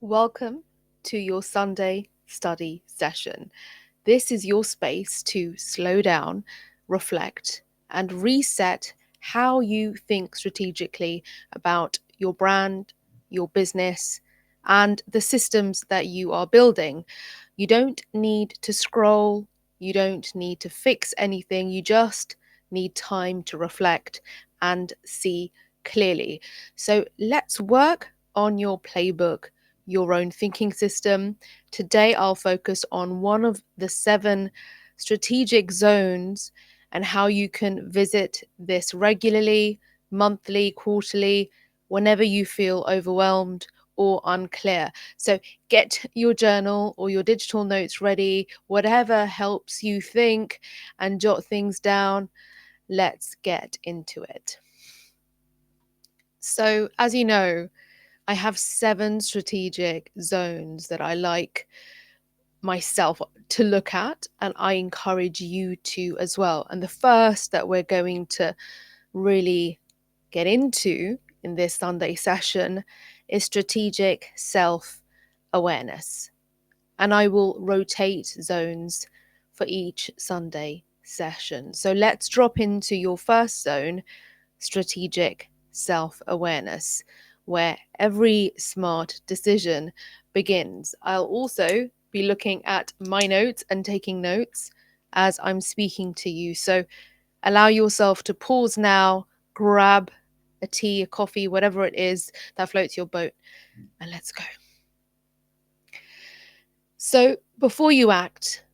Welcome to your Sunday study session. This is your space to slow down, reflect, and reset how you think strategically about your brand, your business, and the systems that you are building. You don't need to scroll, you don't need to fix anything, you just need time to reflect and see clearly. So let's work on your playbook, your own thinking system. Today, I'll focus on one of the 7 strategic zones and how you can visit this regularly, monthly, quarterly, whenever you feel overwhelmed or unclear. So, get your journal or your digital notes ready, whatever helps you think and jot things down. Let's get into it. So, as you know, I have 7 strategic zones that I like myself to look at, and I encourage you to as well. And the first that we're going to really get into in this Sunday session is strategic self awareness. And I will rotate zones for each Sunday session. So let's drop into your first zone, strategic self awareness, where every smart decision begins. I'll also be looking at my notes and taking notes as I'm speaking to you. So allow yourself to pause now, grab a tea, a coffee, whatever it is that floats your boat, and let's go. So before you act,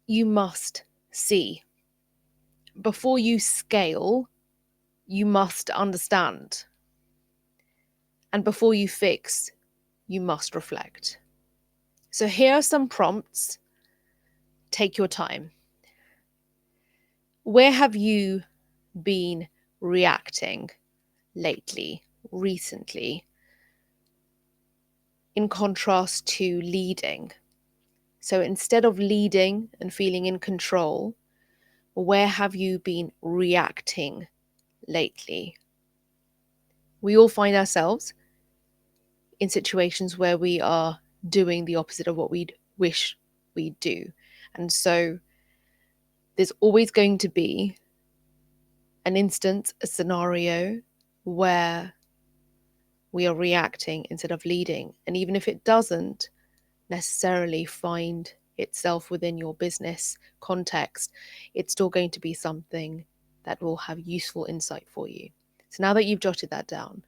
you must see. Before you scale, you must understand. And before you fix, you must reflect. So here are some prompts. Take your time. Where have you been reacting lately, recently, in contrast to leading? So instead of leading and feeling in control, where have you been reacting lately? We all find ourselves in situations where we are doing the opposite of what we'd wish we'd do. And so there's always going to be an instance, a scenario where we are reacting instead of leading. And even if it doesn't necessarily find itself within your business context, it's still going to be something that will have useful insight for you. So now that you've jotted that down,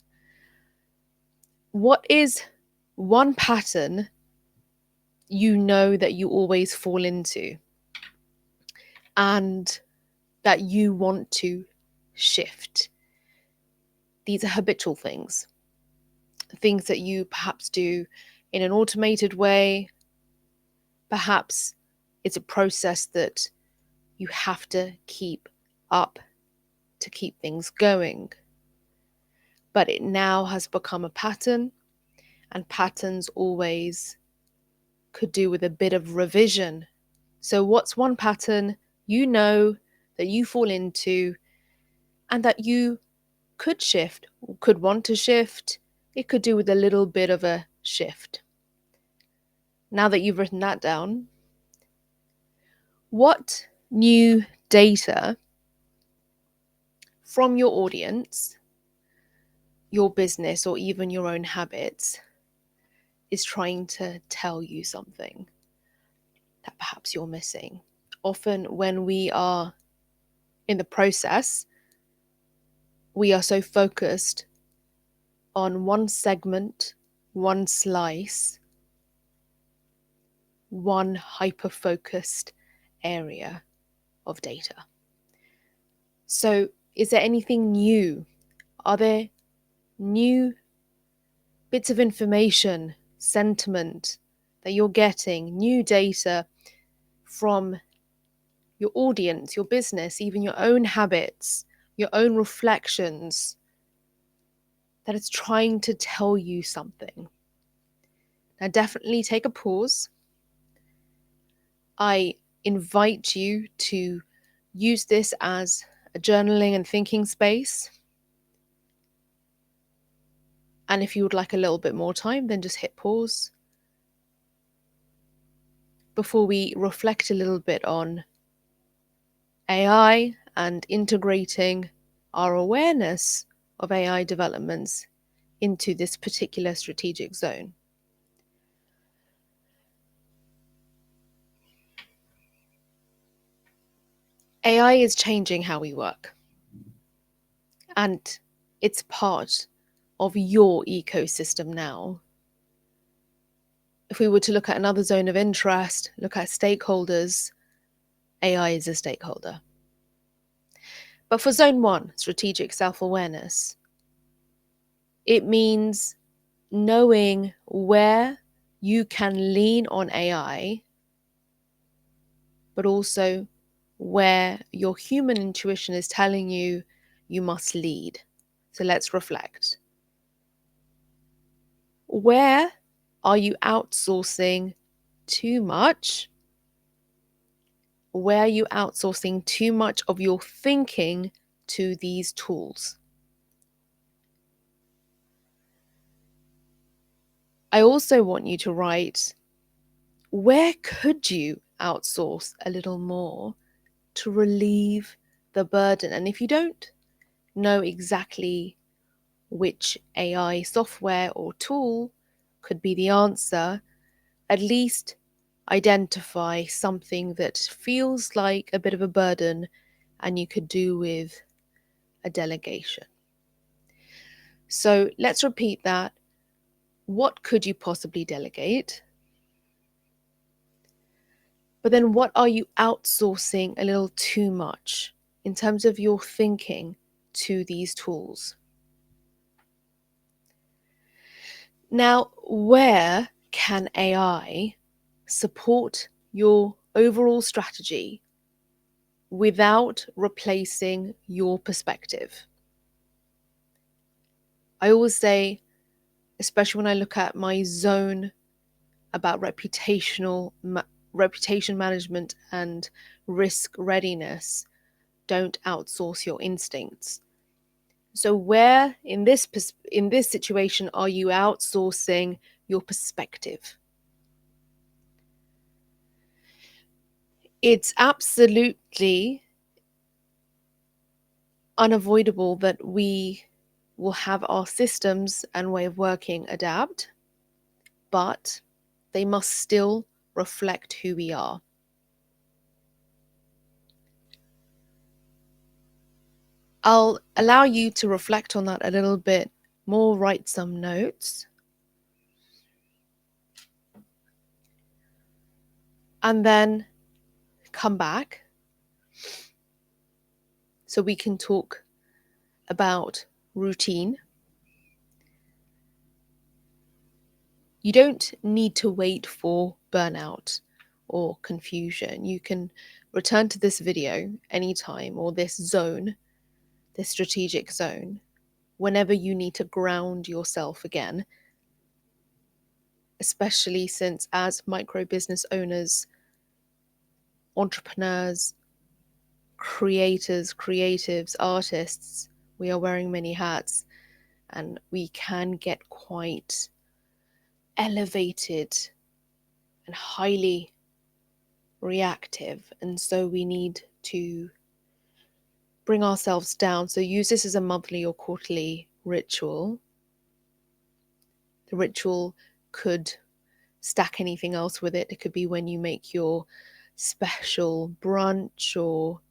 what is one pattern you know that you always fall into and that you want to shift? These are habitual things that you perhaps do in an automated way. Perhaps it's a process that you have to keep up to keep things going. But it now has become a pattern, and patterns always could do with a bit of revision. So what's one pattern you know that you fall into and that you could shift, could want to shift? It could do with a little bit of a shift. Now that you've written that down, what new data from your audience, your business, or even your own habits is trying to tell you something that perhaps you're missing? Often when we are in the process, we are so focused on one segment, one slice, one hyper-focused area of data. So is there anything new? Are there new bits of information, sentiment that you're getting, new data from your audience, your business, even your own habits, your own reflections, that it's trying to tell you something? Now, definitely take a pause. I invite you to use this as a journaling and thinking space. And if you would like a little bit more time, then just hit pause before we reflect a little bit on AI and integrating our awareness of AI developments into this particular strategic zone. AI is changing how we work, and it's part of your ecosystem now. If we were to look at another zone of interest, look at stakeholders, AI is a stakeholder. But for zone one, strategic self-awareness, it means knowing where you can lean on AI, but also where your human intuition is telling you you must lead. So let's reflect. Where are you outsourcing too much? Where are you outsourcing too much of your thinking to these tools? I also want you to write, where could you outsource a little more to relieve the burden? And if you don't know exactly which AI software or tool could be the answer, at least identify something that feels like a bit of a burden and you could do with a delegation. So let's repeat that. What could you possibly delegate? But then what are you outsourcing a little too much in terms of your thinking to these tools? Now, where can AI support your overall strategy without replacing your perspective? I always say, especially when I look at my zone about reputation management and risk readiness, don't outsource your instincts. So where in this situation are you outsourcing your perspective? It's absolutely unavoidable that we will have our systems and way of working adapt, but they must still reflect who we are. I'll allow you to reflect on that a little bit more, write some notes, and then come back so we can talk about routine. You don't need to wait for burnout or confusion. You can return to this video anytime, or this zone, this strategic zone, whenever you need to ground yourself again, especially since as micro business owners, entrepreneurs, creators, creatives, artists, we are wearing many hats and we can get quite elevated and highly reactive. And so we need to bring ourselves down. So use this as a monthly or quarterly ritual. The ritual could stack anything else with it. It could be when you make your special brunch or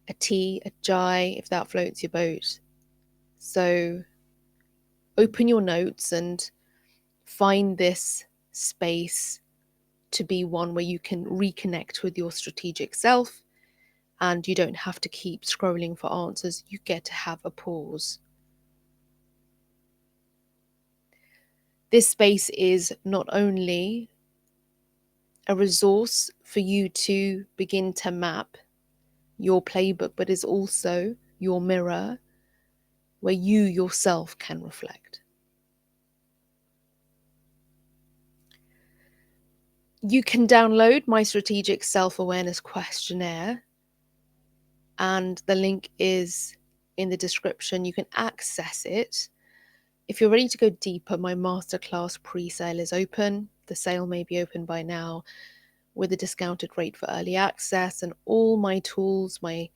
a tea, a chai, if that floats your boat. So open your notes and find this space to be one where you can reconnect with your strategic self, and you don't have to keep scrolling for answers. You get to have a pause. This space is not only a resource for you to begin to map your playbook, but is also your mirror where you yourself can reflect. You can download my strategic self-awareness questionnaire, and the link is in the description. You can access it. If you're ready to go deeper, my masterclass pre-sale is open. The sale may be open by now, with a discounted rate for early access, and all my tools, my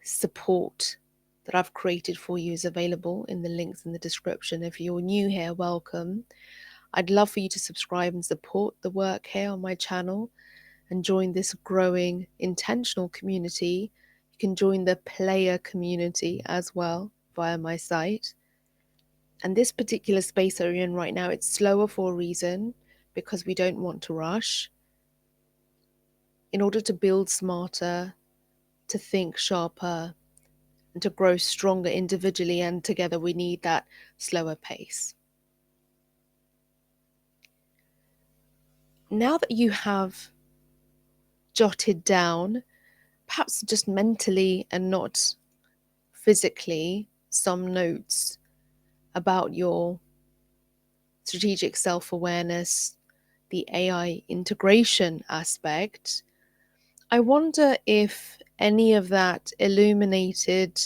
support that I've created for you is available in the links in the description. If you're new here, welcome. I'd love for you to subscribe and support the work here on my channel and join this growing intentional community. You can join the player community as well via my site. And this particular space that we're in right now, it's slower for a reason, because we don't want to rush. In order to build smarter, to think sharper, and to grow stronger individually and together, we need that slower pace. Now that you have jotted down, perhaps just mentally and not physically, some notes about your strategic self-awareness, the AI integration aspect, I wonder if any of that illuminated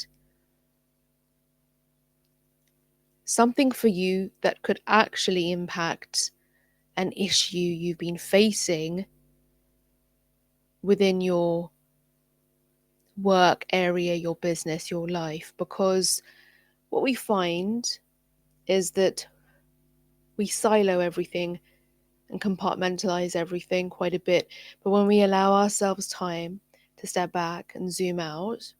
something for you that could actually impact an issue you've been facing within your work area, your business, your life. Because what we find is that we silo everything and compartmentalize everything quite a bit. But when we allow ourselves time to step back and zoom out,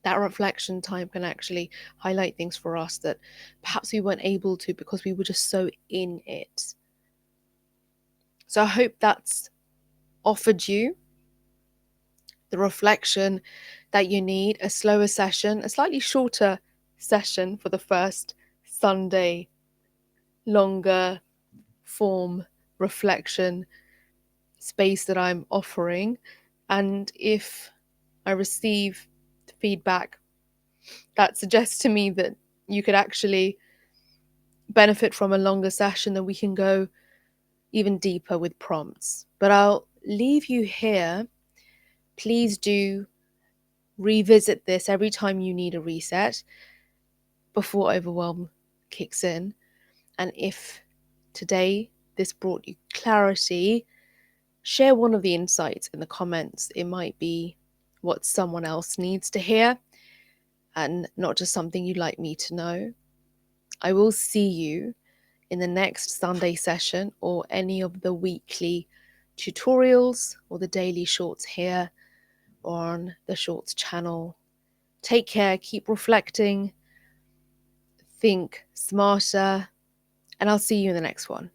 that reflection time can actually highlight things for us that perhaps we weren't able to because we were just so in it. So I hope that's offered you the reflection that you need, a slower session, a slightly shorter session for the first Sunday, longer form reflection space that I'm offering. And if I receive feedback that suggests to me that you could actually benefit from a longer session, then we can go even deeper with prompts. But I'll leave you here. Please do revisit this every time you need a reset before overwhelm kicks in. And if today this brought you clarity, share one of the insights in the comments. It might be what someone else needs to hear and not just something you'd like me to know. I will see you in the next Sunday session or any of the weekly tutorials or the daily shorts here or on the shorts channel. Take care, keep reflecting, think smarter, and I'll see you in the next one.